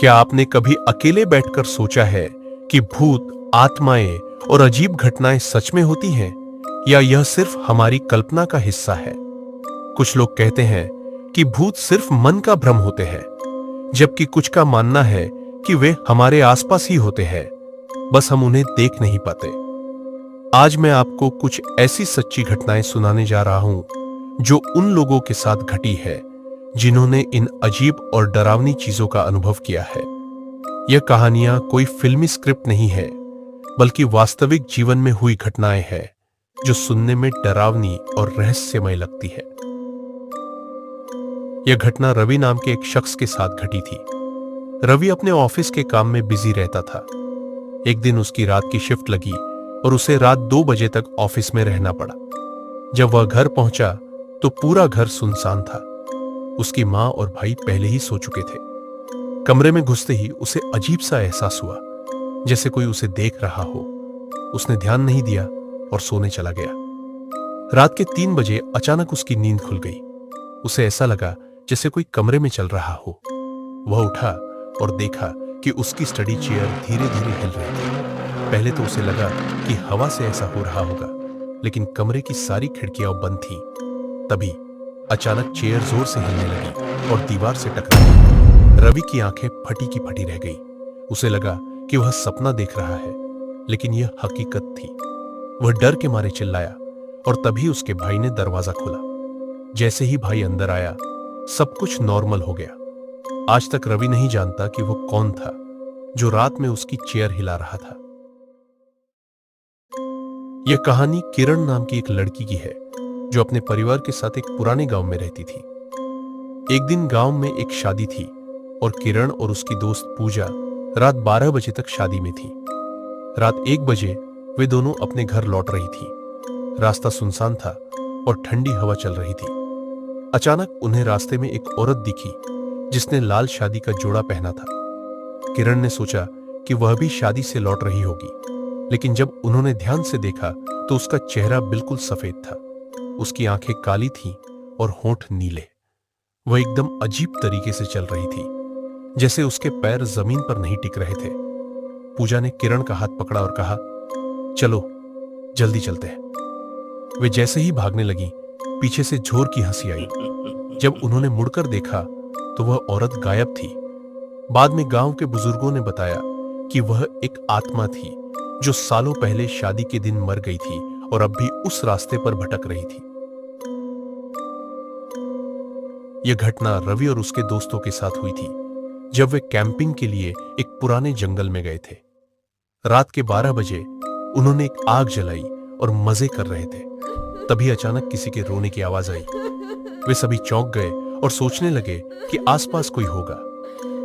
क्या आपने कभी अकेले बैठकर सोचा है कि भूत, आत्माएं और अजीब घटनाएं सच में होती हैं या यह सिर्फ हमारी कल्पना का हिस्सा है? कुछ लोग कहते हैं कि भूत सिर्फ मन का भ्रम होते हैं, जबकि कुछ का मानना है कि वे हमारे आसपास ही होते हैं, बस हम उन्हें देख नहीं पाते। आज मैं आपको कुछ ऐसी सच्ची घटनाएं सुनाने जा रहा हूं जो उन लोगों के साथ घटी है जिन्होंने इन अजीब और डरावनी चीजों का अनुभव किया है। यह कहानियां कोई फिल्मी स्क्रिप्ट नहीं है, बल्कि वास्तविक जीवन में हुई घटनाएं हैं जो सुनने में डरावनी और रहस्यमय लगती है। यह घटना रवि नाम के एक शख्स के साथ घटी थी। रवि अपने ऑफिस के काम में बिजी रहता था। एक दिन उसकी रात की शिफ्ट लगी और उसे रात 2 बजे तक ऑफिस में रहना पड़ा। जब वह घर पहुंचा तो पूरा घर सुनसान था। उसकी मां और भाई पहले ही सो चुके थे। कमरे में घुसते ही उसे अजीब सा एहसास हुआ, जैसे कोई उसे देख रहा हो। उसने ध्यान नहीं दिया और सोने चला गया। रात के 3 बजे अचानक उसकी नींद खुल गई। उसे ऐसा लगा जैसे कोई कमरे में चल रहा हो। वह उठा और देखा कि उसकी स्टडी चेयर धीरे धीरे हिल रही थी। पहले तो उसे लगा कि हवा से ऐसा हो रहा होगा, लेकिन कमरे की सारी खिड़कियां बंद थीं। तभी अचानक चेयर जोर से हिलने लगी और दीवार से टकरा। रवि की आंखें फटी की फटी रह गई। उसे लगा कि वह सपना देख रहा है, लेकिन यह हकीकत थी। वह डर के मारे चिल्लाया और तभी उसके भाई ने दरवाजा खोला। जैसे ही भाई अंदर आया, सब कुछ नॉर्मल हो गया। आज तक रवि नहीं जानता कि वो कौन था जो रात में उसकी चेयर हिला रहा था। यह कहानी किरण नाम की एक लड़की की है जो अपने परिवार के साथ एक पुराने गांव में रहती थी। एक दिन गांव में एक शादी थी और किरण और उसकी दोस्त पूजा रात 12 बजे तक शादी में थी। रात 1 बजे वे दोनों अपने घर लौट रही थी। रास्ता सुनसान था और ठंडी हवा चल रही थी। अचानक उन्हें रास्ते में एक औरत दिखी जिसने लाल शादी का जोड़ा पहना था। किरण ने सोचा कि वह भी शादी से लौट रही होगी, लेकिन जब उन्होंने ध्यान से देखा तो उसका चेहरा बिल्कुल सफेद था। उसकी आंखें काली थीं और होंठ नीले। वह एकदम अजीब तरीके से चल रही थी, जैसे उसके पैर जमीन पर नहीं टिक रहे थे। पूजा ने किरण का हाथ पकड़ा और कहा, चलो जल्दी चलते हैं। वे जैसे ही भागने लगी, पीछे से जोर की हंसी आई। जब उन्होंने मुड़कर देखा तो वह औरत गायब थी। बाद में गांव के बुजुर्गों ने बताया कि वह एक आत्मा थी जो सालों पहले शादी के दिन मर गई थी और अब भी उस रास्ते पर भटक रही थी। यह घटना रवि और उसके दोस्तों के साथ हुई थी जब वे कैंपिंग के लिए एक पुराने जंगल में गए थे। रात के 12 बजे उन्होंने एक आग जलाई और मजे कर रहे थे। तभी अचानक किसी के रोने की आवाज आई। वे सभी चौंक गए और सोचने लगे कि आसपास कोई होगा,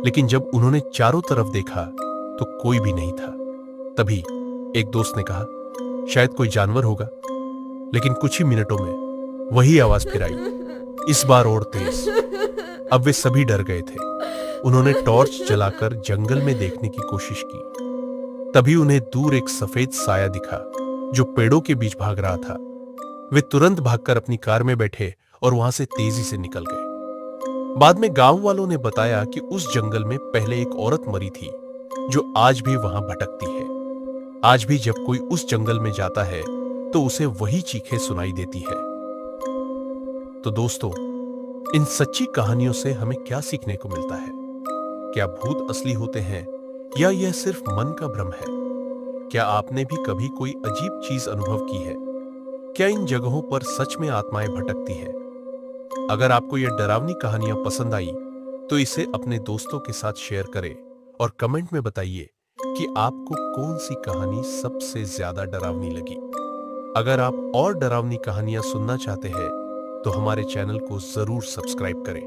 लेकिन जब उन्होंने चारों तरफ देखा तो कोई भी नहीं था। तभी एक दोस्त ने कहा, शायद कोई जानवर होगा, लेकिन कुछ ही मिनटों में वही आवाज फिर आई, इस बार और तेज। अब वे सभी डर गए थे। उन्होंने टॉर्च जलाकर जंगल में देखने की कोशिश की। तभी उन्हें दूर एक सफेद साया दिखा जो पेड़ों के बीच भाग रहा था। वे तुरंत भागकर अपनी कार में बैठे और वहां से तेजी से निकल गए। बाद में गांव वालों ने बताया कि उस जंगल में पहले एक औरत मरी थी जो आज भी वहां भटकती है। आज भी जब कोई उस जंगल में जाता है तो उसे वही चीखें सुनाई देती है। तो दोस्तों, इन सच्ची कहानियों से हमें क्या सीखने को मिलता है? क्या भूत असली होते हैं या यह सिर्फ मन का भ्रम है? क्या आपने भी कभी कोई अजीब चीज अनुभव की है? क्या इन जगहों पर सच में आत्माएं भटकती हैं? अगर आपको यह डरावनी कहानियां पसंद आई तो इसे अपने दोस्तों के साथ शेयर करें और कमेंट में बताइए कि आपको कौन सी कहानी सबसे ज्यादा डरावनी लगी। अगर आप और डरावनी कहानियां सुनना चाहते हैं तो हमारे चैनल को जरूर सब्सक्राइब करें।